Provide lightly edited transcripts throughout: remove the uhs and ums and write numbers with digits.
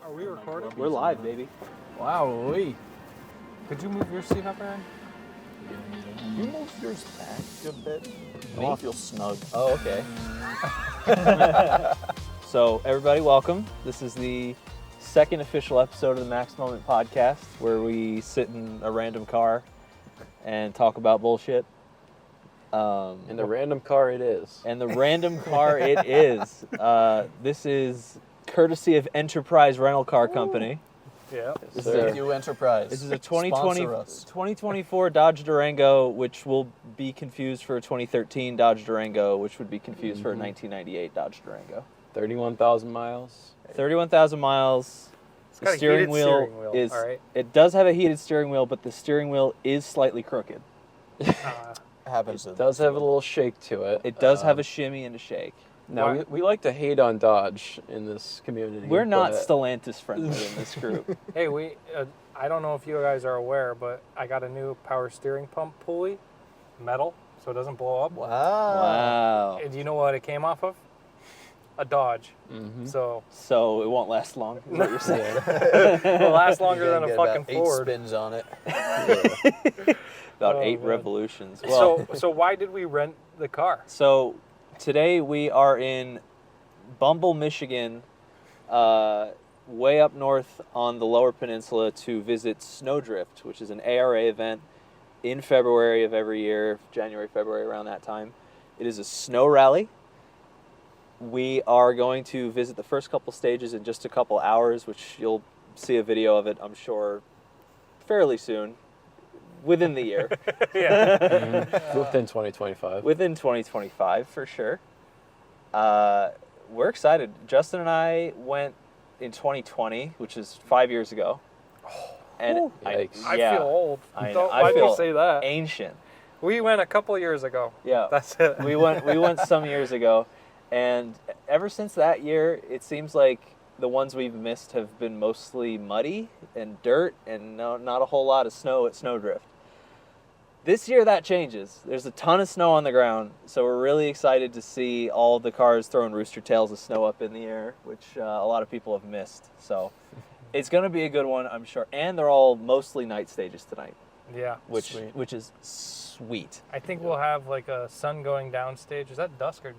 Are we recording? We're live, baby. Wow, could you move your seat up, Aaron? Can you move yours back a bit? I want to feel snug. Oh, okay. So, everybody, welcome. This is the second official episode of the Max Moment podcast, where we sit in a random car and talk about bullshit. And the random car it is. And the random car it is. This is courtesy of Enterprise Rental Car Company. Yeah. This Thank you, Enterprise. This is a Sponsor us. 2024 Dodge Durango, which will be confused for a 2013 Dodge Durango, which would be confused for a 1998 Dodge Durango. 31,000 miles. 31,000 miles. It's got a heated steering wheel, is. all right? It does have a heated steering wheel, but the steering wheel is slightly crooked. Happens. It does have a little shake to it. It does have a shimmy and a shake. Now, we like to hate on Dodge in this community. We're not but Stellantis friendly in this group. Hey, I don't know if you guys are aware, but I got a new power steering pump pulley, metal, so it doesn't blow up. Wow. Wow. And do you know what it came off of? A Dodge. Mhm. So So it won't last long, is what you're saying. it'll last longer You're than gonna a get fucking about 8 Ford. spins on it. About Oh, 8 man. revolutions. Well, So why did we rent the car? so today we are in Bumble, Michigan, way up north on the Lower Peninsula to visit SNO DRIFT, which is an ARA event in February of every year, January, February, around that time. It is a snow rally. We are going to visit the first couple stages in just a couple hours, which you'll see a video of it, I'm sure, fairly soon, within the year. Within 2025. Within 2025, for sure. We're excited. Justin and I went in 2020, which is 5 years ago. And Yikes. I feel old. I know. Why'd feel you say that? ancient. We went a couple years ago. Yeah. That's it. we went some years ago, and ever since that year, it seems like the ones we've missed have been mostly muddy and dirt, and not a whole lot of snow at Snow Drift. This year that changes. There's a ton of snow on the ground, so we're really excited to see all the cars throwing rooster tails of snow up in the air, which a lot of people have missed. So it's going to be a good one, I'm sure. And they're all mostly night stages tonight, Yeah. which is sweet. I think we'll have like a sun going down stage. Is that dusk or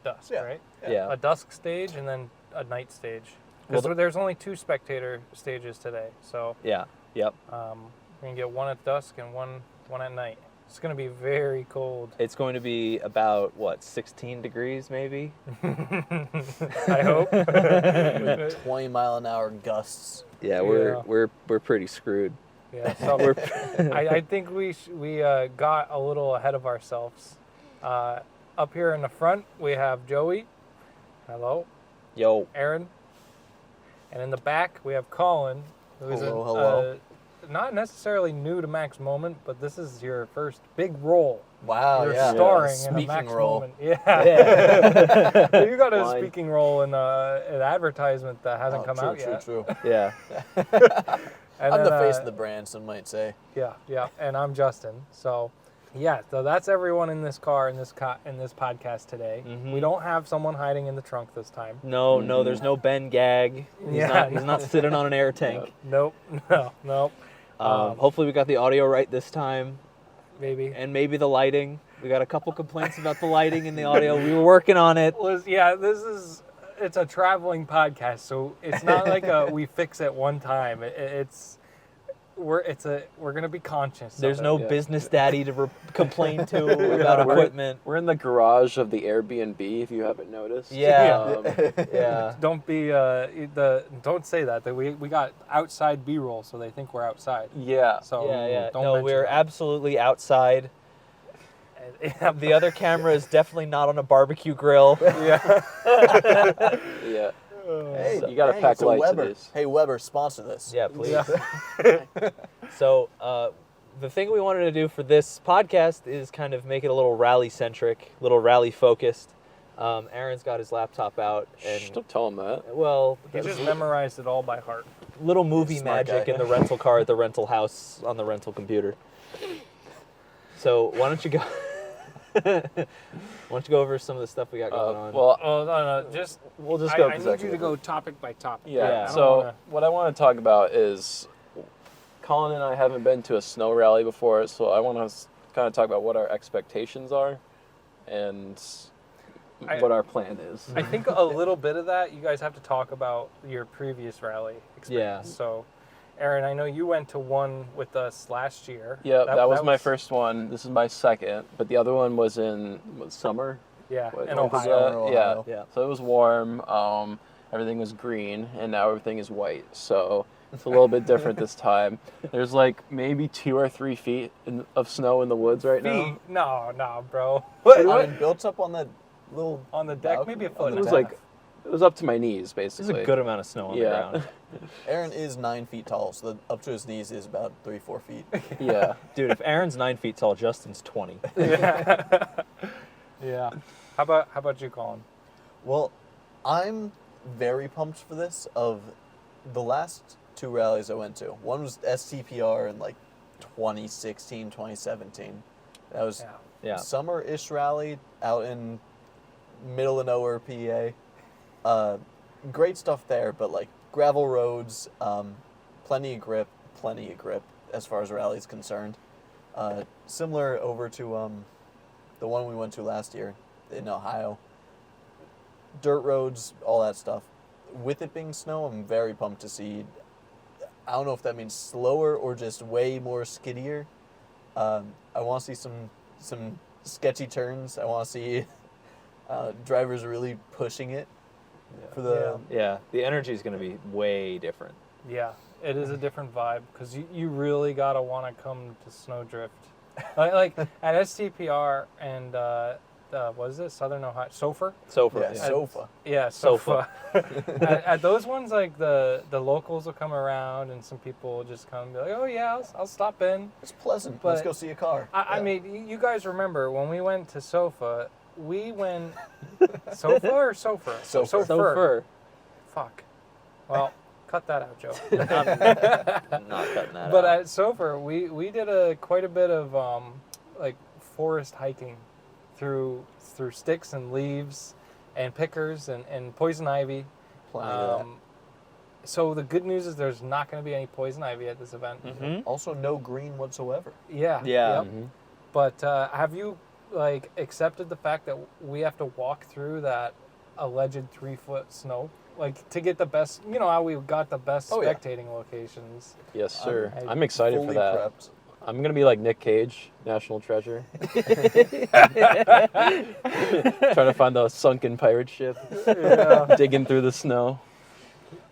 dusk, Yeah. right? Yeah. A dusk stage and then a night stage. Well, Because there's only 2 spectator stages today, so Yeah. Yep. we're gonna get one at dusk and one at night. It's gonna be very cold. It's going to be about 16 degrees maybe. I hope. 20-mile-an-hour gusts. Yeah, Yeah. we're pretty screwed. Yeah. So I think we got a little ahead of ourselves. Up here in the front we have Joey. Hello. Yo. Aaron. And in the back, we have Colin, who's Hello. not necessarily new to Max Moment, but this is your first big role. Wow, You're yeah. starring in a Speaking Max role. Moment. Yeah. You got a Fine. speaking role in an advertisement that hasn't come out yet. True. Yeah. And I'm the then, face of the brand, some might say. Yeah. And I'm Justin. So, yeah. So that's everyone in this car in this podcast today. Mhm. We don't have someone hiding in the trunk this time. No, there's no Ben Gag. He's not sitting on an air tank. Nope. Nope. Hopefully we got the audio right this time, Maybe. and maybe the lighting. We got a couple complaints about the lighting in the audio. We were working on it. It's a traveling podcast, so it's not like we fix it one time. We're gonna be conscious. There's of no it. business daddy to complain to about equipment. We're in the garage of the Airbnb, if you haven't noticed. Yeah. Yeah. Don't be don't say that. That we got outside B-roll, so they think we're outside. Yeah. So Yeah. Don't No, mention we're that. absolutely outside. Yeah. The other camera is definitely not on a barbecue grill. Yeah. Yeah. Hey, You gotta dang, pack it's a light to Weber. these. Hey, Weber, sponsor this. Yeah, please. Yeah. So, the thing we wanted to do for this podcast is kind of make it a little rally-centric, a little rally-focused. Aaron's got his laptop out, and, Shh, don't tell him that. well, He just memorized it all by heart. little movie Smart magic guy. in the rental car at the rental house on the rental computer. So, why don't you go... Why don't you go over some of the stuff we got going on? Well, Oh no, just we'll just go I need you executive. to go topic by topic. Yeah. Yeah. I don't So wanna- what I want to talk about is Colin and I haven't been to a snow rally before, so I want to kind of talk about what our expectations are and what our plan is. I think a little bit of that you guys have to talk about your previous rally experience. Yeah. So, Aaron, I know you went to one with us last year. Yeah, that was my first one. This is my second, but the other one was in summer. Yeah, What- in what was Ohio. that? Ohio. Yeah. Yeah. So it was warm. Everything was green, and now everything is white. So it's a little bit different this time. There's like maybe 2 or 3 feet of snow in the woods right now. Feet? No, bro. I mean, built up on that little On the deck, balcony? maybe a On foot the and It a was half. like it was up to my knees There's basically. a good amount of snow on the Yeah. ground. Aaron is 9 feet tall, so up to his knees is about 3-4 feet. Yeah. Dude, if Aaron's 9 feet tall, Justin's 20. Yeah. How about you, Colin? Well, I'm very pumped for this. Of the last 2 rallies I went to, one was STPR in like 2016, 2017. That was Yeah. Yeah. summer-ish rally out in middle of nowhere, PA. Great stuff there, but like gravel roads, plenty of grip as far as rally is concerned. Similar over to the one we went to last year in Ohio. Dirt roads, all that stuff. With it being snow, I'm very pumped to see. I don't know if that means slower or just way more skiddier. I want to see some sketchy turns. I want to see drivers really pushing it for the. Yeah. The energy is going to be way different. Yeah, it is a different vibe because you really gotta want to come to Snow Drift, like at STPR and what is it, Southern Ohio, Sofer? Sofa. Yeah, Yeah. sofa. Yeah, Sofa. at those ones, like the locals will come around and some people will just come and be like, oh yeah, I'll stop in. It's pleasant. But Let's go see a car. I Yeah. mean, you guys remember when we went to Sofa? We went Sofa or Sofer? Sofer. Sofa. Fuck. Well, cut that out, Joe. I'm not cutting that But out. at Sofer, we did quite a bit of like forest hiking through sticks and leaves and pickers and poison ivy. Plenty of that. So the good news is there's not going to be any poison ivy at this event. Mhm. Also, no green whatsoever. Yeah. Yeah. Yep. Mhm. But have you like accepted the fact that we have to walk through that alleged 3-foot snow, like to get the best? You know how we got the best Oh, yeah. spectating locations. Yes, sir. I'm I'm excited for Fully that. prepped. I'm gonna be like Nick Cage, National Treasure. Trying to find the sunken pirate ship, Yeah. digging through the snow.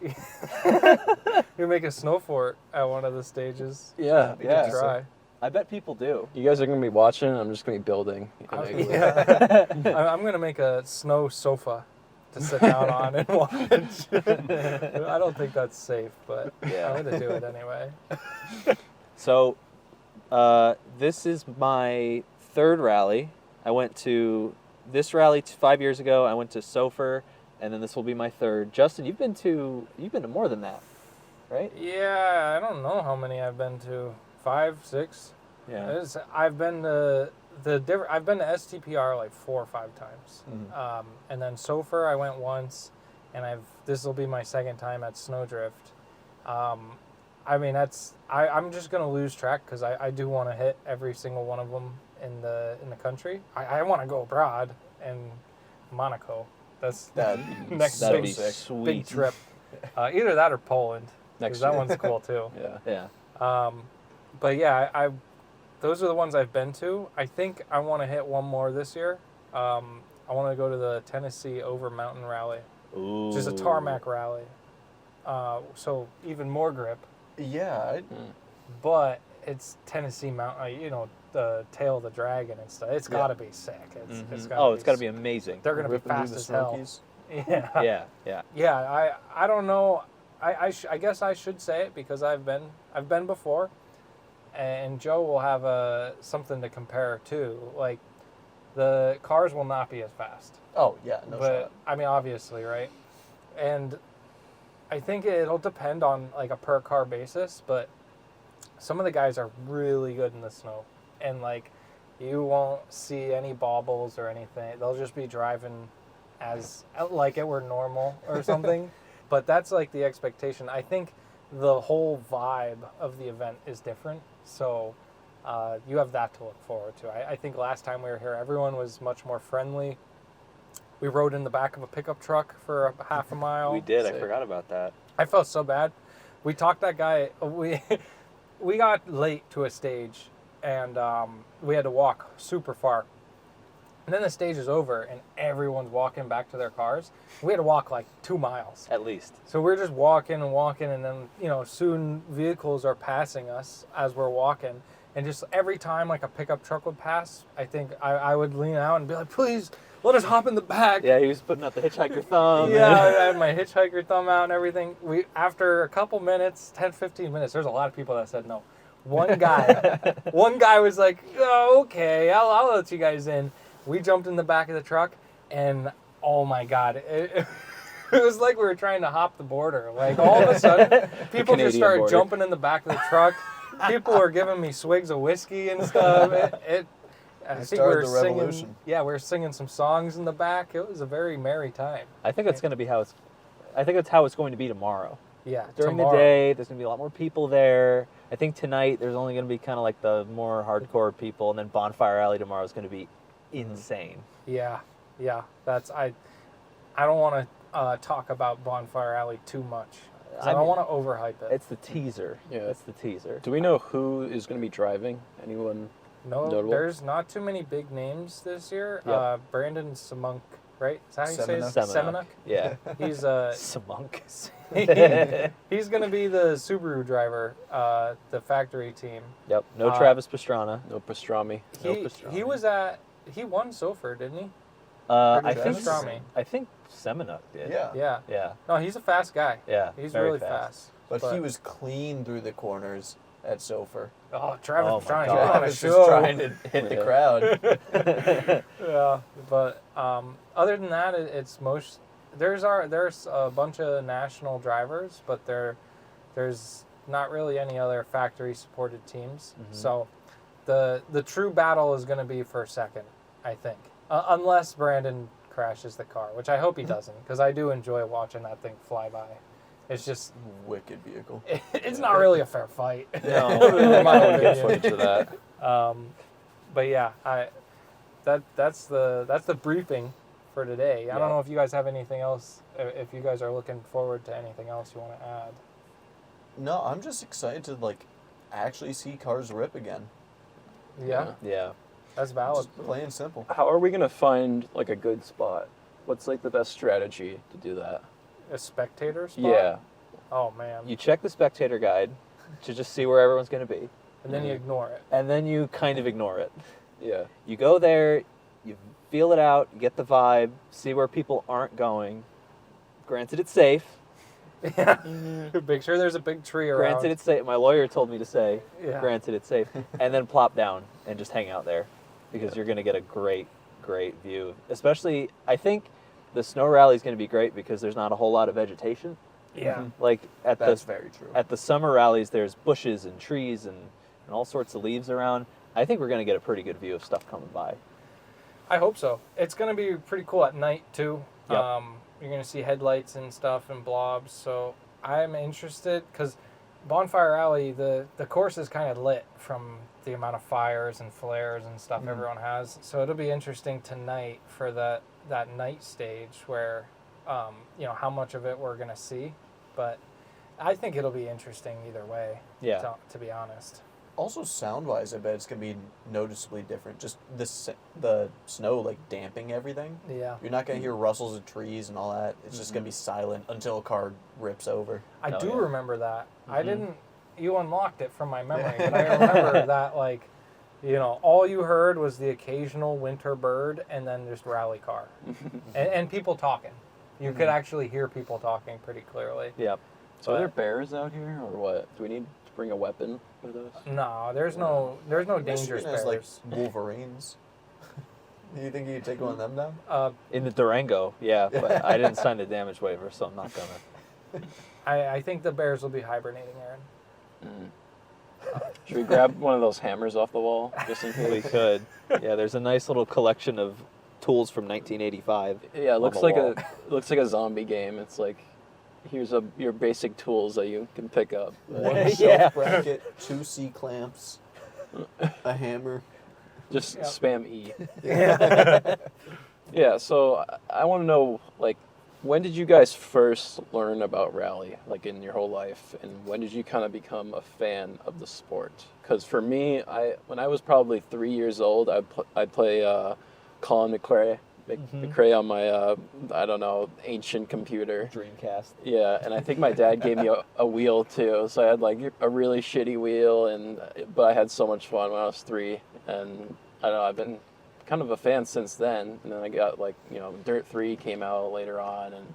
You make a snow fort at one of the stages. Yeah, You Yeah. can try. I bet people do. You guys are gonna be watching. I'm just gonna be building. an igloo. Yeah. I'm gonna make a snow sofa to sit down on and watch. I don't think that's safe, but Yeah. I'm gonna do it anyway. So, this is my 3rd rally. I went to this rally 5 years ago. I went to Sofer, and then this will be my 3rd. Justin, you've been to more than that, right? Yeah, I don't know how many I've been to. 5, 6. Yeah. I've been to I've been to STPR like 4 or 5 times, Mhm. and then Sofer I went once, and this will be my 2nd time at Snowdrift. I mean I'm just gonna lose track because I do want to hit every single one of them in the country. I want to go abroad and Monaco. That's That'd be Next so That'd be sick. sweet. big trip. Either that or Poland. 'Cause Next that year. one's cool too. Yeah. Yeah. But yeah, those are the ones I've been to. I think I want to hit one more this year. I want to go to the Tennessee Over Mountain Rally, Ooh. which is a tarmac rally. So even more grip, Yeah, but it's Tennessee Mountain. You know, the tail of the dragon and stuff. It's got to be sick. It's got. Oh, it's got to be amazing. They're gonna be ripping through fast the as hell. Smokies. Yeah. Yeah. Yeah, I don't know. I guess I should say it because I've been before, and Joe will have something to compare to. Like, the cars will not be as fast, Oh yeah, no but shot. I mean obviously, right? And I think it'll depend on like a per car basis, but some of the guys are really good in the snow, and like You won't see any baubles or anything. They'll just be driving as like it were normal or something. But that's like the expectation. I think the whole vibe of the event is different. So you have that to look forward to. I think last time we were here, everyone was much more friendly. We rode in the back of a pickup truck for a half a mile. We did. I Sick. forgot about that. I felt so bad. We talked that guy. We got late to a stage, and we had to walk super far. And then the stage is over, and everyone's walking back to their cars. We had to walk like 2 miles. At least. So we're just walking and walking, and then, you know, soon vehicles are passing us as we're walking. And just every time like a pickup truck would pass, I think I would lean out and be like, please, let us hop in the back. Yeah, he was putting out the hitchhiker thumb. Yeah, I had my hitchhiker thumb out and everything. After a couple minutes, 10, 15 minutes, there's a lot of people that said no. One guy was like, oh, okay, I'll let you guys in. We jumped in the back of the truck, and oh my God, it was like we were trying to hop the border. Like all of a sudden, people just Canadian started border. jumping in the back of the truck. People were giving me swigs of whiskey and stuff. I think we started were the singing. revolution. Yeah, we were singing some songs in the back. It was a very merry time. I think that's going to be how it's. I think that's how it's going to be tomorrow. Yeah, During tomorrow. the day, there's going to be a lot more people there. I think tonight there's only going to be kind of like the more hardcore people, and then Bonfire Alley tomorrow is going to be insane. Yeah. That's I don't want to talk about Bonfire Alley too much. 'Cause I don't want to overhype it. It's the teaser. Yeah. It's the teaser. Do we know who is going to be driving? Anyone? No, notable? there's not too many big names this year. Yep. Brandon Samunk, right? Is that how you say it? Semenuk. Yeah. He's Samunk. he's gonna be the Subaru driver, the factory team. Yep. No Uh, Travis Pastrana. No pastrami. He was he won Sofer, didn't he? I Pretty think. Pastrami. I think Semenuk did. Yeah. Yeah. Yeah. No, he's a fast guy. Yeah. He's very really fast. But he was clean through the corners at Sofer. Oh, Travis Oh was my trying to God. get on a Travis was show. trying to hit the Yeah. crowd. Yeah, but other than that, it's most there's a bunch of national drivers, but there's not really any other factory supported teams. Mhm. So the true battle is going to be for second, I think, unless Brandon crashes the car, which I hope he doesn't, because I do enjoy watching that thing fly by. It's just Wicked vehicle. it's not really a fair fight. No, In my I want to get opinion. footage of that. But yeah, that's the briefing for today. I don't know if you guys have anything else. If you guys are looking forward to anything else you want to add. No, I'm just excited to actually see cars rip again. Yeah, Yeah. that's valid. Just plain and simple. How are we going to find like a good spot? What's like the best strategy to do that? A spectator spot. Yeah. Oh man. You check the spectator guide to just see where everyone's going to be, And then you ignore it. and then you kind of ignore it. Yeah. You go there, you feel it out, you get the vibe, see where people aren't going. Granted, it's safe. Yeah. Make sure there's a big tree around. Granted, it's safe. My lawyer told me to say, Yeah. granted, it's safe. And then plop down and just hang out there because you're going to get a great view. Especially, I think the snow rally is going to be great because there's not a whole lot of vegetation. Yeah. Like at That's the very true. at the summer rallies, there's bushes and trees and all sorts of leaves around. I think we're going to get a pretty good view of stuff coming by. I hope so. It's going to be pretty cool at night too. Yep. You're going to see headlights and stuff and blobs. So I'm interested because Bonfire Alley, the course is kind of lit from the amount of fires and flares and stuff everyone has. So it'll be interesting tonight for that night stage where, how much of it we're going to see. But I think it'll be interesting either way, Yeah. to be honest. Also, sound-wise, I bet it's going to be noticeably different. Just the snow, damping everything. Yeah. You're not going to hear rustles of trees and all that. It's just going to be silent until a car rips over. I Oh, do yeah. remember that. I Mhm. didn't. You unlocked it from my memory, but I remember that all you heard was the occasional winter bird and then just rally car, and people talking. You could actually hear people talking pretty clearly. Yep. So are there bears out here or what? Do we need to bring a weapon with us? No, there's no dangerous Michigan has, bears. Wolverines. Do you think you could take one of them down? In the Durango, yeah, but I didn't sign the damage waiver, so I'm not gonna. I think the bears will be hibernating, Aaron. Should we grab one of those hammers off the wall just in We case? could. Yeah, there's a nice little collection of tools from 1985. Yeah, it on looks the like wall. it looks like a zombie game. It's like here's your basic tools that you can pick up. One Yeah. shelf bracket, 2 C clamps, a hammer. Just Yep. spam E. Yeah. Yeah, so I want to know, like, when did you guys first learn about rally, like in your whole life, and when did you kind of become a fan of the sport? Because for me, when I was probably 3 years old, I'd play Colin McRae on my I don't know, ancient computer. Dreamcast. Yeah, and I think my dad gave me a wheel too, so I had like a really shitty wheel, but I had so much fun when I was 3, and I don't know, I've been kind of a fan since then, and then I got like, Dirt 3 came out later on, and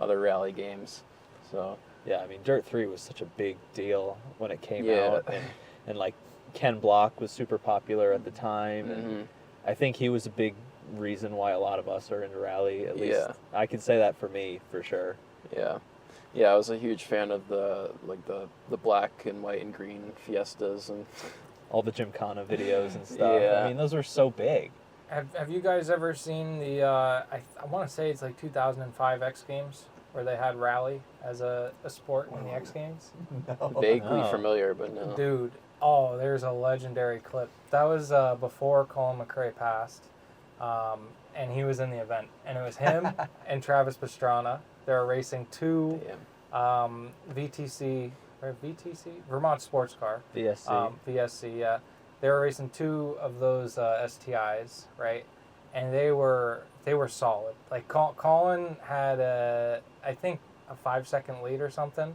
other rally games, so Yeah, I mean, Dirt 3 was such a big deal when it came Yeah. out, and like Ken Block was super popular at the time, and mhm. I think he was a big reason why a lot of us are into rally. At least Yeah. I can say that for me, for sure. Yeah, I was a huge fan of the black and white and green Fiestas, and All the Gymkhana videos and stuff. Yeah. I mean, those were so big. Have you guys ever seen the, I want to say it's like 2005 X Games, where they had rally as a sport in the X Games? No. vaguely Oh. familiar, but no. Dude, there's a legendary clip. That was before Colin McRae passed, and he was in the event. And it was him and Travis Pastrana. They were racing 2 Damn. Vermont Sports Car. VSC. VSC, yeah. They were racing 2 of those STIs, right? And they were solid. Like Colin had I think a 5-second lead or something,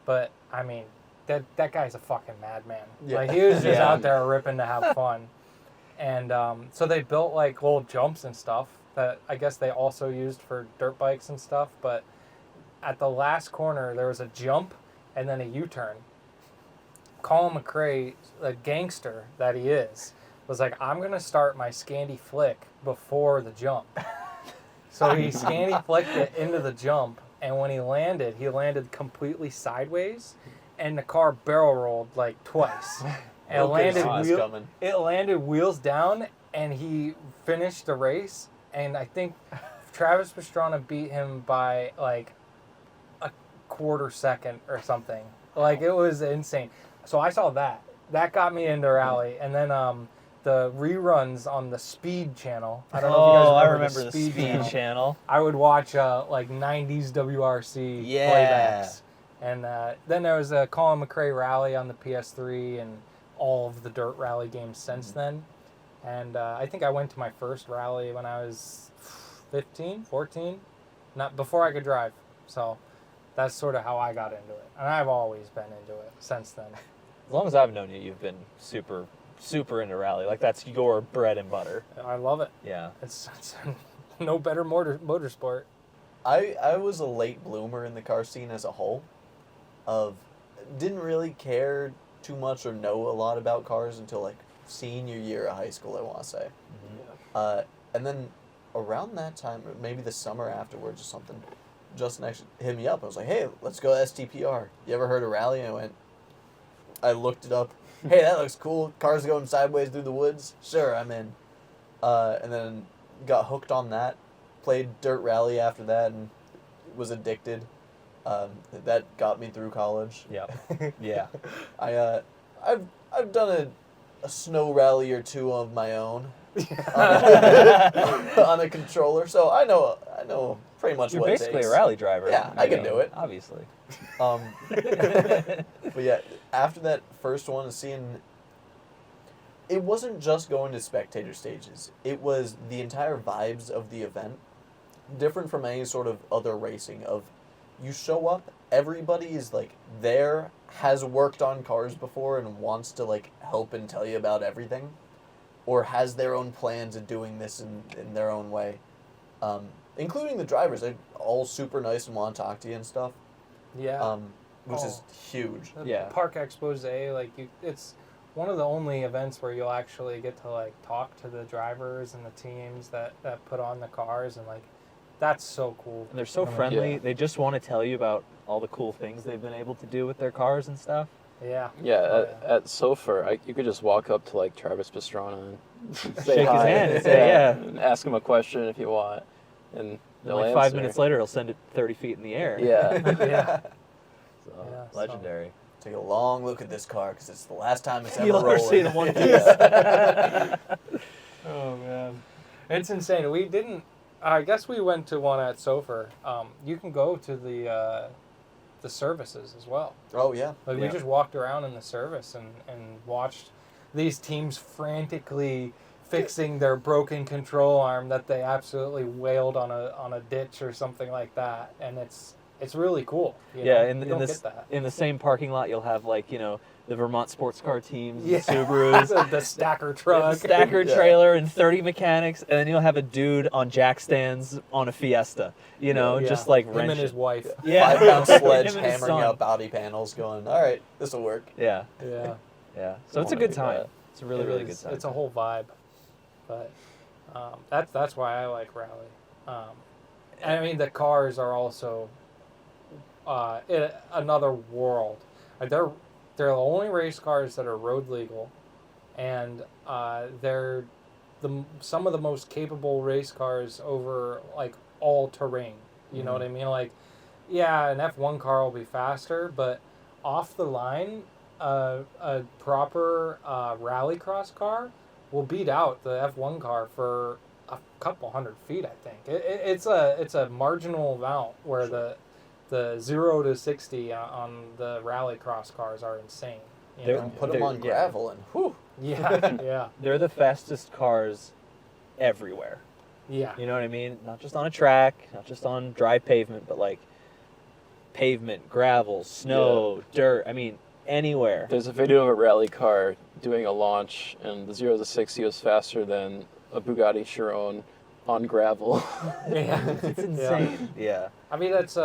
but I mean that guy's a fucking madman. Yeah. Like he was just Yeah. out there ripping to have fun, and so they built like little jumps and stuff that I guess they also used for dirt bikes and stuff. But at the last corner there was a jump and then a U-turn. Colin McRae, the gangster that he is, was like, I'm going to start my Scandi flick before the jump. So he Scandi flicked it into the jump, and when he landed completely sideways, and the car barrel rolled like twice. And it landed wheels down, and he finished the race, and I think Travis Pastrana beat him by like a quarter second or something. Like, it was insane. So I saw that. That got me into rally. And then the reruns on the Speed channel. I don't know if you guys remember the Speed channel. I would watch like 90s WRC Yeah. playbacks. And then there was a Colin McRae rally on the PS3 and all of the dirt rally games since then. And I think I went to my first rally when I was 15, 14, not before I could drive. So that's sort of how I got into it. And I've always been into it since then. As long as I've known you, you've been super, super into rally. Like, that's your bread and butter. I love it. Yeah. It's no better motorsport. I was a late bloomer in the car scene as a whole. Didn't really care too much or know a lot about cars until like senior year of high school, I want to say. And then around that time, or maybe the summer afterwards or something, Justin actually hit me up. I was like, hey, let's go STPR. You ever heard of rally? And I looked it up. Hey, that looks cool. Cars going sideways through the woods. Sure, I'm in. And then got hooked on that. Played dirt rally after that and was addicted. That got me through college. Yeah. Yeah. I've done a snow rally or 2 of my own on a controller, so I know pretty much You're what it basically takes. a rally driver. Yeah, I can do it. Obviously. But yeah, after that first one, it wasn't just going to spectator stages. It was the entire vibes of the event, different from any sort of other racing. Of you show up, everybody is like there, has worked on cars before and wants to like help and tell you about everything, or has their own plans of doing this in their own way. Including the drivers, they're all super nice and want to talk to you and stuff. Yeah. Which is huge. The Yeah. Park Expose, it's one of the only events where you'll actually get to like talk to the drivers and the teams that put on the cars, and like that's so cool. And they're so I mean, friendly. Yeah. They just want to tell you about all the cool things they've been able to do with their cars and stuff. Yeah. Yeah, at Sofer, you could just walk up to like Travis Pastrana and say Shake his hi. hand and say, yeah. and ask him a question if you want, and And they'll like answer. 5 minutes later, he'll send it 30 feet in the air. Yeah. Yeah. So, Yeah, so- legendary. Take a long look at this car because it's the last time it's ever You'll rolling. never see it in one piece. Yeah. Oh man, it's insane. We didn't. I guess we went to one at Sofer. You can go to the services as well. Oh yeah. Like we Yeah. just walked around in the service and watched these teams frantically fixing their broken control arm that they absolutely wailed on a ditch or something like that, and it's really cool. You know? In You don't this get that. in the same parking lot, you'll have like the Vermont sports car teams, Yeah. the Subarus, the stacker the truck, stacker Yeah. trailer, and 30 mechanics, and then you'll have a dude on jack stands on a Fiesta. Yeah. Just like him wrenching. and his wife. Yeah. 5-pound sledge Him and his hammering son. out body panels, going, all right, this will work. Yeah, Yeah. yeah. So it's a wanna good do time. that. It's a really, It really is. good time. It's a whole vibe, but that's why I like rally. And I mean the cars are also in another world. Like they're the only race cars that are road legal, and they're some of the most capable race cars over like all terrain. You know what I mean? Like, yeah, an F1 car will be faster, but off the line, a proper rallycross car will beat out the F1 car for a couple 100 feet. I think it's a marginal amount where the 0 to 60 on the rallycross cars are insane. You They're- know? Put them on yeah. gravel and whew. Yeah, yeah, They're the fastest cars everywhere. yeah. You know what I mean? Not just on a track, not just on dry pavement, but like pavement, gravel, snow, dirt. I mean, anywhere. There's a video of a rally car doing a launch, and the 0 to 60 was faster than a Bugatti Chiron on gravel. Yeah. It's insane. Yeah. I mean, that's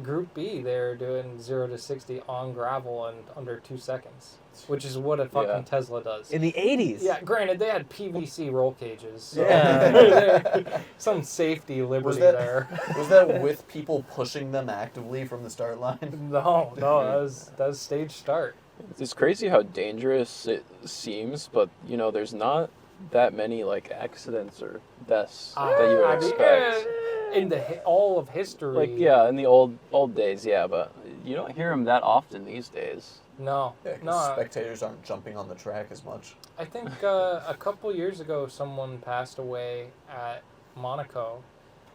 Group B. They're doing 0 to 60 on gravel in under 2 seconds, which is what a fucking Yeah. Tesla does. In the 80s. Yeah, granted, they had PVC roll cages. So Yeah. some safety liberty that- there. Was that with people pushing them actively from the start line? No, that was stage start. It's crazy how dangerous it seems, but there's not that many like accidents or deaths that you would I mean, expect. in all of history. Like in the old days, yeah, but you don't hear them that often these days. No, Yeah, 'cause no. spectators aren't jumping on the track as much. I think a couple years ago, someone passed away at Monaco,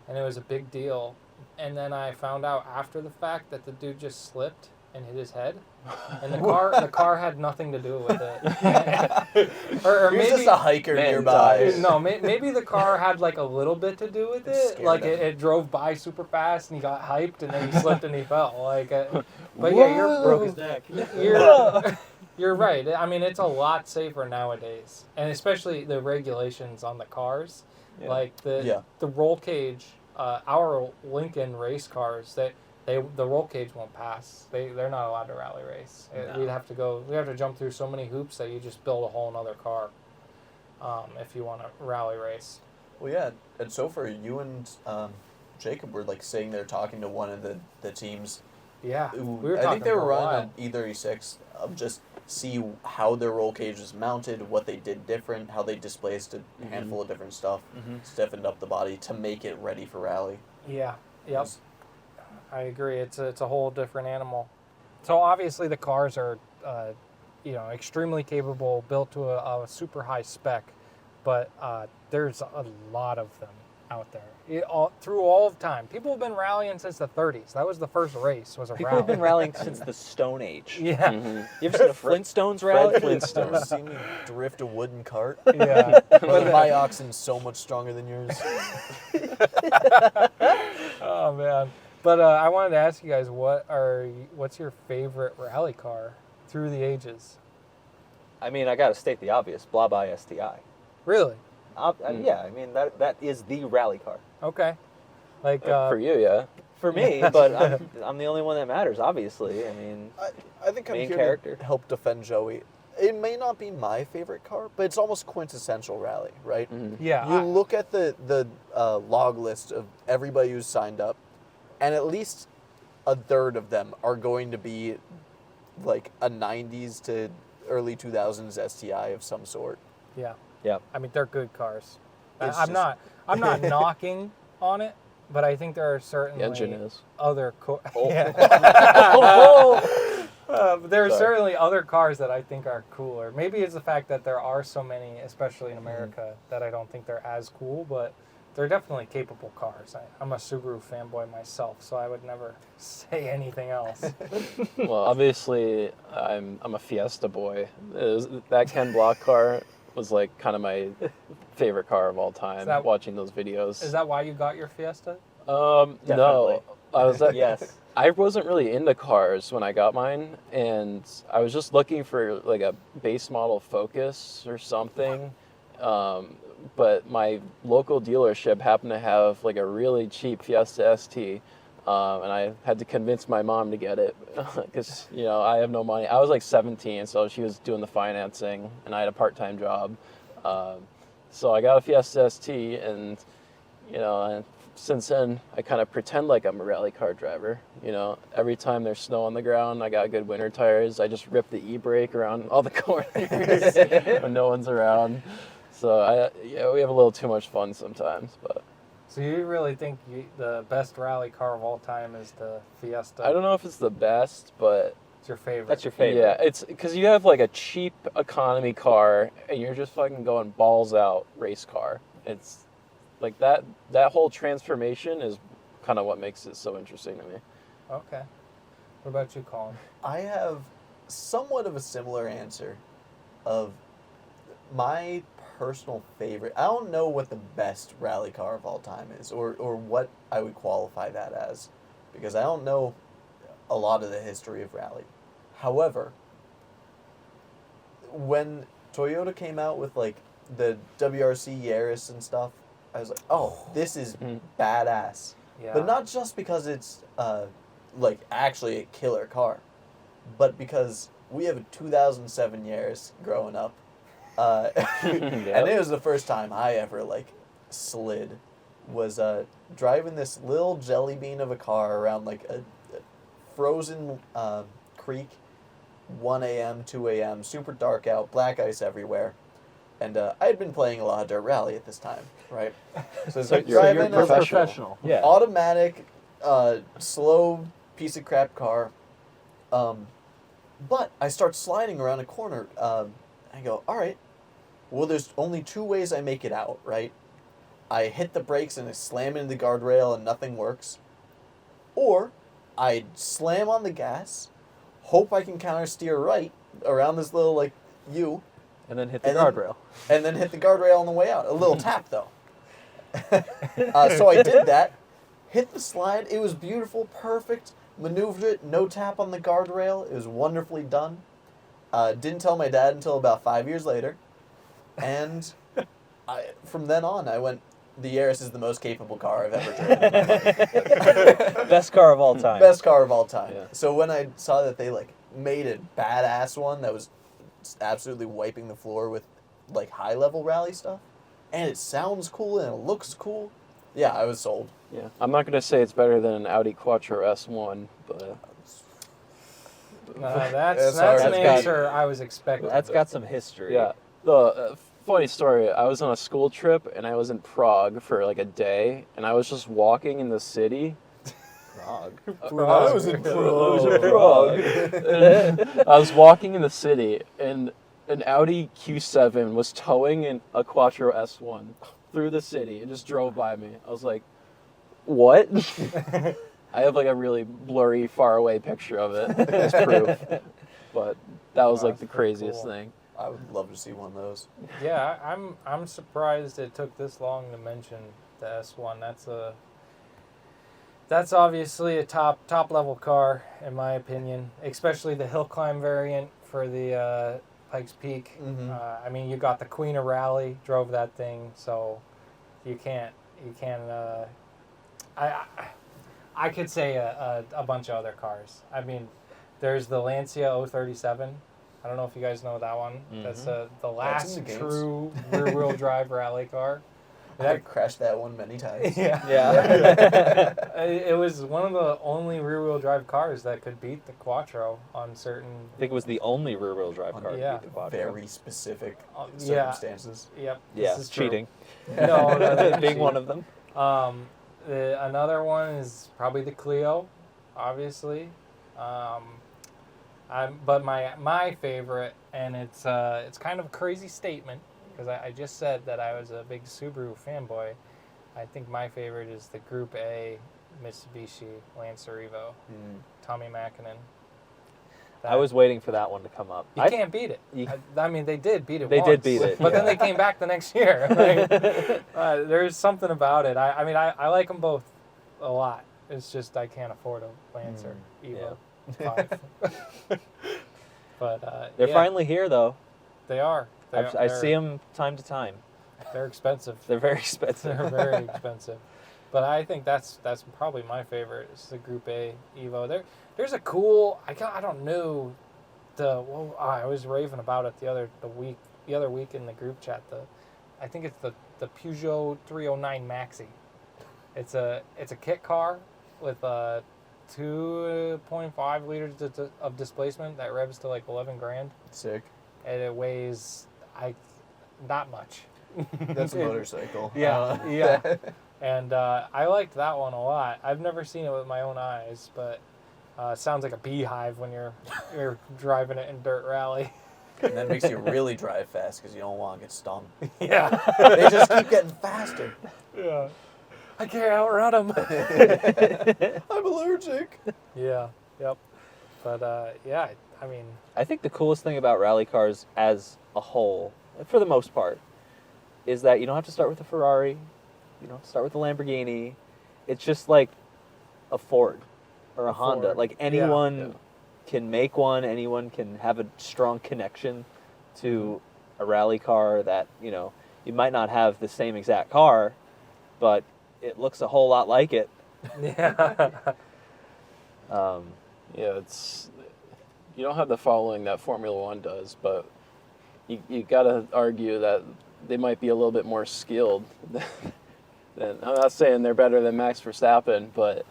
and it was a big deal. And then I found out after the fact that the dude just slipped and hit his head, and the car had nothing to do with it. or He was maybe just a hiker Man nearby. dies. no, maybe the car had like a little bit to do with It it. scared Like him. it drove by super fast and he got hyped and then he slipped and he fell. Like, but yeah, Broke his neck. you're right. I mean, it's a lot safer nowadays, and especially the regulations on the cars, Yeah. like the roll cage. Our Lincoln race cars, the roll cage won't pass. They're not allowed to rally race. No. We'd have to jump through so many hoops that you just build a whole nother car. If you want to rally race. Well, yeah, and so far, you and Jacob were like sitting there talking to one of the teams. Yeah, Who, we were I talking think they were for a running while. an E36 of just see how their roll cage was mounted, what they did different, how they displaced a handful of different stuff, stiffened up the body to make it ready for rally. Yeah, yep. I agree. It's a whole different animal. So obviously the cars are, extremely capable, built to a super high spec, but there's a lot of them out there. Through all of time, people have been rallying since the 30s. That was the first race. Was a People rally. have been rallying since the Stone Age. Yeah, You ever seen the Flintstones rally? Flintstone. Ever seen me drift a wooden cart? yeah. But my oxen's so much stronger than yours. Oh man. But I wanted to ask you guys, what's your favorite rally car through the ages? I mean, I got to state the obvious. Blah by STI. Really? Yeah, I mean, that is the rally car. Okay. Like For you, yeah. For me, but I'm the only one that matters, obviously. I mean, I think I'm Main here character. to help defend Joey. It may not be my favorite car, but it's almost quintessential rally, right? yeah. You look at the log list of everybody who's signed up, and at least a third of them are going to be like a 90s to early 2000s STI of some sort. Yeah. Yep. I mean, they're good cars. It's I'm just- not knocking on it, but I think there are certainly The engine is. other Oh. but there are Sorry. certainly other cars that I think are cooler. Maybe it's the fact that there are so many, especially in America, that I don't think they're as cool, but they're definitely capable cars. I'm a Subaru fanboy myself, so I would never say anything else. Well, obviously, I'm a Fiesta boy. That Ken Block car was like kind of my favorite car of all time. that- Watching those videos. Is that why you got your Fiesta? No, Definitely. I was Yes. I wasn't really into cars when I got mine, and I was just looking for like a base model Focus or something. But my local dealership happened to have like a really cheap Fiesta ST, and I had to convince my mom to get it because I have no money. I was like 17, so she was doing the financing, and I had a part-time job. So I got a Fiesta ST, and and since then I kind of pretend like I'm a rally car driver. Every time there's snow on the ground, I got good winter tires. I just rip the e-brake around all the corners when no one's around. So we have a little too much fun sometimes, but. So you really think the best rally car of all time is the Fiesta? I don't know if it's the best, but It's your favorite. That's your favorite. yeah, it's because you have like a cheap economy car and you're just fucking going balls out race car. It's like that whole transformation is kind of what makes it so interesting to me. Okay. What about you, Colin? I have somewhat of a similar answer of my personal favorite. I don't know what the best rally car of all time is or what I would qualify that as because I don't know a lot of the history of rally. However, when Toyota came out with like the WRC Yaris and stuff, I was like, oh, this is badass. Yeah. But not just because it's like actually a killer car, but because we have a 2007 Yaris growing up. And it was the first time I ever like slid. Was driving this little jelly bean of a car around like a frozen creek, 1 a.m., 2 a.m., super dark out, black ice everywhere. And I had been playing a lot of dirt rally at this time, right? So it's like you're driving a professional. Yeah. automatic, slow piece of crap car. But I start sliding around a corner. I go, all right. Well, there's only two ways I make it out, right? I hit the brakes and I slam into the guardrail and nothing works. Or I slam on the gas, hope I can counter steer right around this little like U, And then hit the And then- guardrail. and then hit the guardrail on the way out. A little tap though. So I did that, hit the slide. It was beautiful, perfect. Maneuvered it, no tap on the guardrail. It was wonderfully done. Didn't tell my dad until about 5 years later. And from then on, I went, the Yaris is the most capable car I've ever driven. in my life. Best car of all time. Best car of all time. Yeah. So when I saw that they like made a badass one that was absolutely wiping the floor with like high level rally stuff, and it sounds cool and it looks cool, yeah, I was sold. Yeah, I'm not gonna say it's better than an Audi Quattro S1, but That's hard. an That's answer I was expecting. That's got some history. yeah. The funny story, I was on a school trip and I was in Prague for like a day, and I was just walking in the city. Prague. I was in Prague. And I was walking in the city, and an Audi Q7 was towing a Quattro S1 through the city and just drove by me. I was like, what? I have like a really blurry, far away picture of it as proof. But that was Wow, like the that's pretty craziest cool. thing. I would love to see one of those. Yeah, I'm surprised it took this long to mention the S1. That's obviously a top level car in my opinion, especially the hill climb variant for the Pikes Peak. Mhm. I mean, you got the Queen of Rally drove that thing, so you can't. I could say a bunch of other cars. I mean, there's the Lancia 037. I don't know if you guys know that one. That's the last in the games. true rear-wheel drive rally car. I've crashed that one many times. Yeah. It was one of the only rear-wheel drive cars that could beat the Quattro on certain. I think it was the only rear-wheel drive car to Yeah. beat the Quattro. Very specific Yeah. circumstances. Yep. Yeah, this is true. cheating. No, that's being cheating. one of them. Another one is probably the Clio, obviously. But my favorite, and it's kind of a crazy statement because I just said that I was a big Subaru fanboy. I think my favorite is the Group A Mitsubishi Lancer Evo, Tommy Mäkinen. I was waiting for that one to come up. You can't beat it. I mean, they did beat it. They once, did beat it, but then yeah. they came back the next year. Like, there's something about it. I mean, I like them both a lot. It's just I can't afford a Lancer Evo 5. But They're finally here, though. They are. I see them time to time. They're expensive. They're very expensive. They're very expensive. But I think that's probably my favorite. Is the Group A Evo. There's a cool. I don't know. I was raving about it the other week in the group chat. I think it's the Peugeot 309 Maxi. It's a kit car with 2.5 liters of displacement that revs to like 11 grand. Sick. And it weighs not much. That's a motorcycle. Yeah, yeah. And I liked that one a lot. I've never seen it with my own eyes, but it sounds like a beehive when you're driving it in dirt rally. And that makes you really drive fast because you don't want to get stung. Yeah. They just keep getting faster. Yeah. I can't outrun them. I'm allergic. Yeah. Yep. But yeah, I mean, I think the coolest thing about rally cars as a whole, for the most part, is that you don't have to start with a Ferrari. You don't have to start with a Lamborghini. It's just like a Ford or a Honda. Ford. Like anyone can make one. Anyone can have a strong connection to a rally car that, you might not have the same exact car, but it looks a whole lot like it. yeah. Yeah, you don't have the following that Formula One does, but you gotta argue that they might be a little bit more skilled than I'm not saying they're better than Max Verstappen, but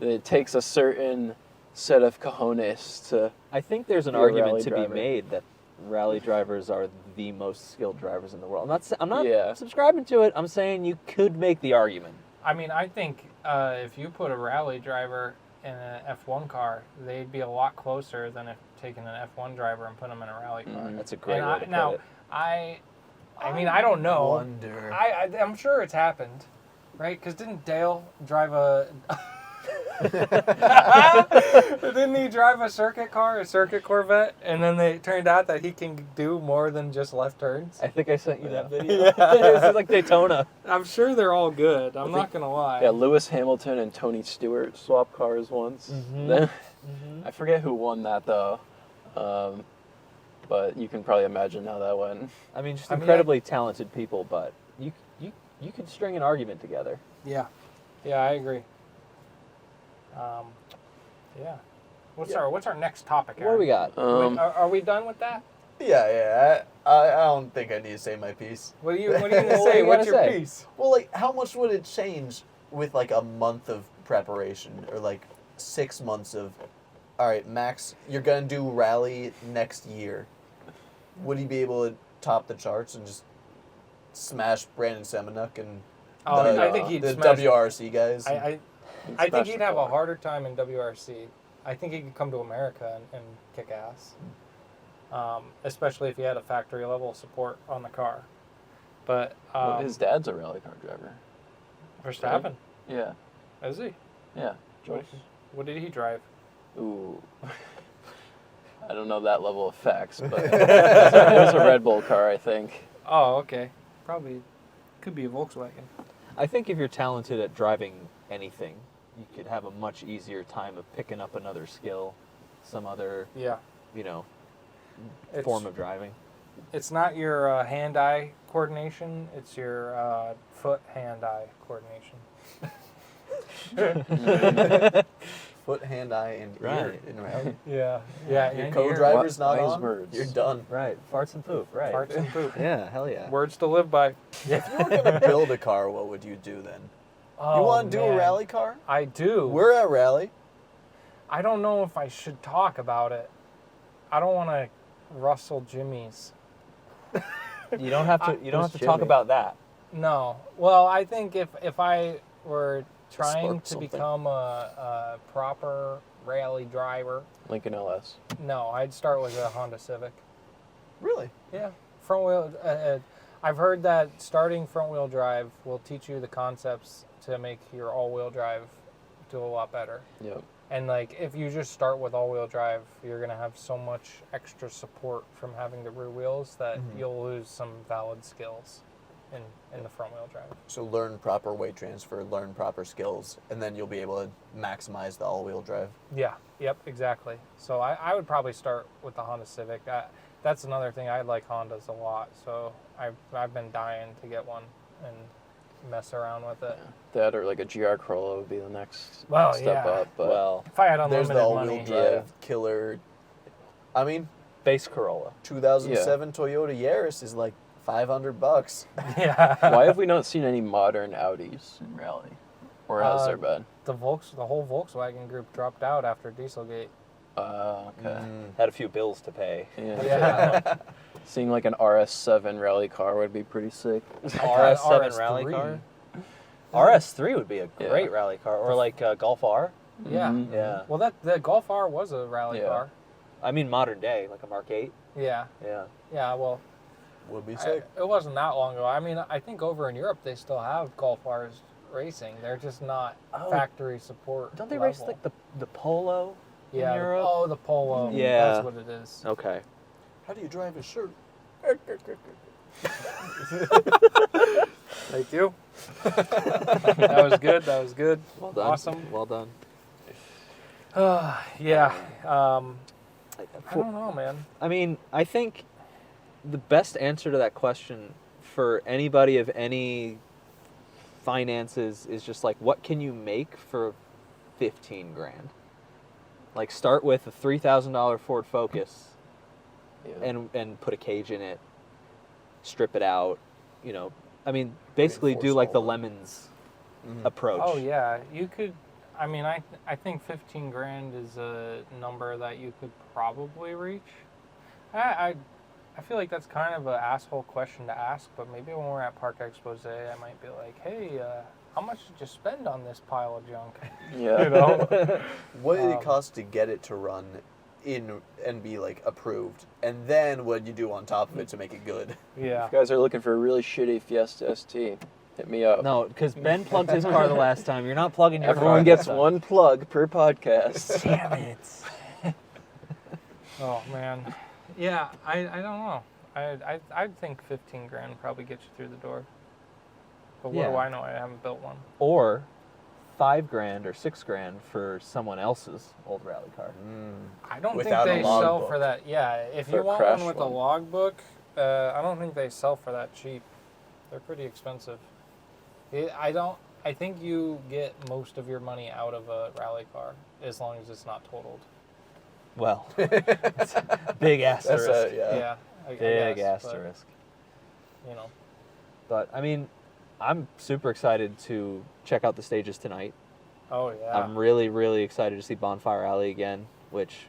it takes a certain set of cojones to. I think there's an Be a argument rally to driver. be made that rally drivers are the most skilled drivers in the world. I'm not Yeah. subscribing to it. I'm saying you could make the argument. I mean, I think if you put a rally driver in an F1 car, they'd be a lot closer than if taking an F1 driver and putting them in a rally car. That's a great And way to put now, it. I mean, I don't know. Wonder. I'm sure it's happened, right? Because didn't Dale drive a... Didn't he drive a circuit Corvette? And then it turned out that he can do more than just left turns. I think I sent you that video. It's like Daytona. I'm sure they're all good. I'm not going to lie. Yeah, Lewis Hamilton and Tony Stewart swapped cars once. Then, I forget who won that though, but you can probably imagine how that went. I mean, just I mean, incredibly talented people, but you could string an argument together. Yeah. Yeah, I agree. Yeah. What's our next topic, What do we got? Are we done with that? Yeah. I don't think I need to say my piece. What are you going to What say? are you What's gonna your say? piece? Well, like, how much would it change with like a month of preparation or like 6 months of, all right, Max, you're gonna do rally next year. Would he be able to top the charts and just smash Brandon Semenuk and I think he'd the smash it. WRC guys? I Smash think the he'd have a car. harder time in WRC. I think he could come to America and kick ass, especially if he had a factory level support on the car. But His dad's a rally car driver. Verstappen, Yeah, is he? yeah. Joyce. What did he drive? Ooh. I don't know that level of facts, but it was a Red Bull car, I think. Oh, okay. Probably could be a Volkswagen. I think if you're talented at driving anything, you could have a much easier time of picking up another skill, some other, Yeah. form of driving. It's not your hand-eye coordination. It's your foot-hand-eye coordination. foot, hand, eye, and ear Right. in rally. Yeah. Your and co-driver's not wise on, words. you're done. Right. Farts and poop. Right. Farts and poop. Yeah. Hell yeah. Words to live by. If you were going to build a car, what would you do then? Oh, You want to do a man. rally car? I do. We're at rally. I don't know if I should talk about it. I don't want to rustle Jimmy's. You don't have to. You don't have Who's to talk Jimmy? about that. No. Well, I think if I were trying Spark to something. become a proper rally driver, Lincoln LS. no, I'd start with a Honda Civic. Really? Yeah, front wheel. I've heard that starting front wheel drive will teach you the concepts to make your all wheel drive do a lot better. Yep. And like, if you just start with all wheel drive, you're gonna have so much extra support from having the rear wheels that you'll lose some valid skills in the front wheel drive. So learn proper weight transfer, learn proper skills, and then you'll be able to maximize the all-wheel drive. Yeah. Yep. Exactly. So I would probably start with the Honda Civic. That's another thing. I like Hondas a lot, so I've been dying to get one and mess around with it. That or like a GR Corolla would be the next Well, step yeah. up. But Well, If I had There's unlimited the all-wheel money, drive killer. I mean, base Corolla. 2007 Toyota Yaris is like $500. yeah. why have we not seen any modern Audis in rally? Or has there been? The whole Volkswagen group dropped out after Dieselgate. Okay. Had a few bills to pay. Yeah. Yeah. Seeing like an RS7 rally car would be pretty sick. RS7 rally RS3. car. RS3 would be a Yeah. great rally car, or like Golf R. Yeah. Mhm. Yeah. Well, the Golf R was a rally Yeah. car. I mean modern day, like a Mark 8. Yeah. Yeah. Yeah. Well, Would be sick. it wasn't that long ago. I mean, I think over in Europe they still have Golf R's racing. They're just not Oh. factory support. Don't they race level. like the Polo yeah, in Europe? Oh, the Polo. Yeah. That's what it is. Okay. How do you drive a shirt? Thank you. That was good. That was good. Well done. Awesome. Well done. Yeah. I don't know, man. I mean, I think the best answer to that question for anybody of any finances is just like, what can you make for 15 grand? Like, start with a $3,000 Ford Focus Yeah. and put a cage in it, strip it out, you know. I mean, basically do Reinforce like the all that. Lemons approach. Oh yeah, you could. I mean, I think 15 grand is a number that you could probably reach. I feel like that's kind of an asshole question to ask, but maybe when we're at Park Expose, I might be like, hey, how much did you spend on this pile of junk? Yeah. You know? What did it cost to get it to run in and be like approved? And then what you do on top of it to make it good? Yeah. If you guys are looking for a really shitty Fiesta ST, hit me up. No, because Ben plugged his car the last time. You're not plugging your car. Everyone this gets time. one plug per podcast. Damn it. Oh man. Yeah, I don't know. I'd think 15 grand probably gets you through the door. But what Yeah. do I know? I haven't built one. Or $5 grand or $6 grand for someone else's old rally car. I don't Without a think they logbook. sell for that. Yeah, if For you a want crash one with a one. logbook, I don't think they sell for that cheap. They're pretty expensive. I think you get most of your money out of a rally car as long as it's not totaled. Well, big asterisk. That's a, Yeah, I Big guess, but, asterisk. you know. But, I mean, I'm super excited to check out the stages tonight. Oh yeah. I'm really, really excited to see Bonfire Alley again, which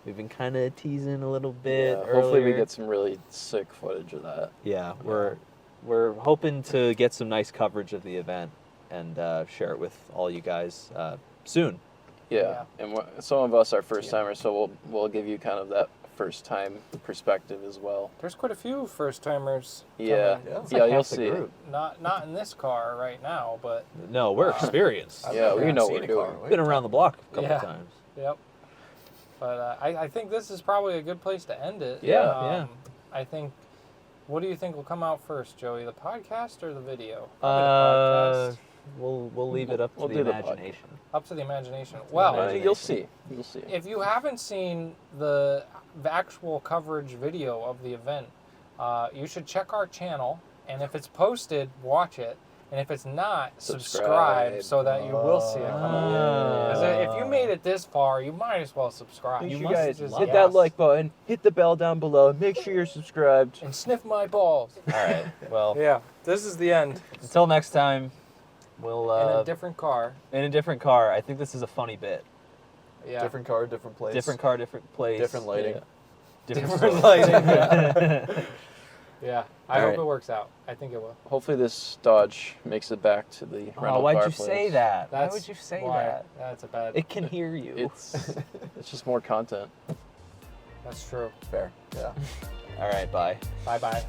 we've been kind of teasing a little bit Yeah, hopefully we earlier. get some really sick footage of that. Yeah, we're hoping to get some nice coverage of the event and share it with all you guys soon. Yeah, and some of us are first timers, so we'll give you kind of that first time perspective as well. There's quite a few first timers. Yeah, Yeah. It's yeah, like you'll half the see. group. Not in this car right now, but No, we're experienced. I've Yeah, never we know seen what a we're car. doing. Wait. Been around the block a couple Yeah. times. yep. But I think this is probably a good place to end it. Yeah, yeah. I think. What do you think will come out first, Joey? The podcast or the video? Probably the podcast. We'll leave it up to We'll the do the imagination. Up to the imagination. Well, imagination. You'll see. You'll see. if you haven't seen the actual coverage video of the event, you should check our channel. And if it's posted, watch it. And if it's not, subscribe so that you will see it coming. Because if you made it this far, you might as well subscribe. You must guys just- hit yes. that like button, hit the bell down below, make sure you're subscribed. And sniff my balls. All right. Well, Yeah, this is the end. until next time, we'll In a different car. in a different car. I think this is a funny bit. Yeah. Different car, different place. Different car, different place. Different lighting. Yeah. Different lighting. Yeah, I hope Alright. it works out. I think it will. Hopefully this Dodge makes it back to the rental car why'd you place. say that? Why That's would you say why- that? That's a bad. It can hear you. It's just more content. That's true. Fair. Yeah. All right, bye. Bye bye.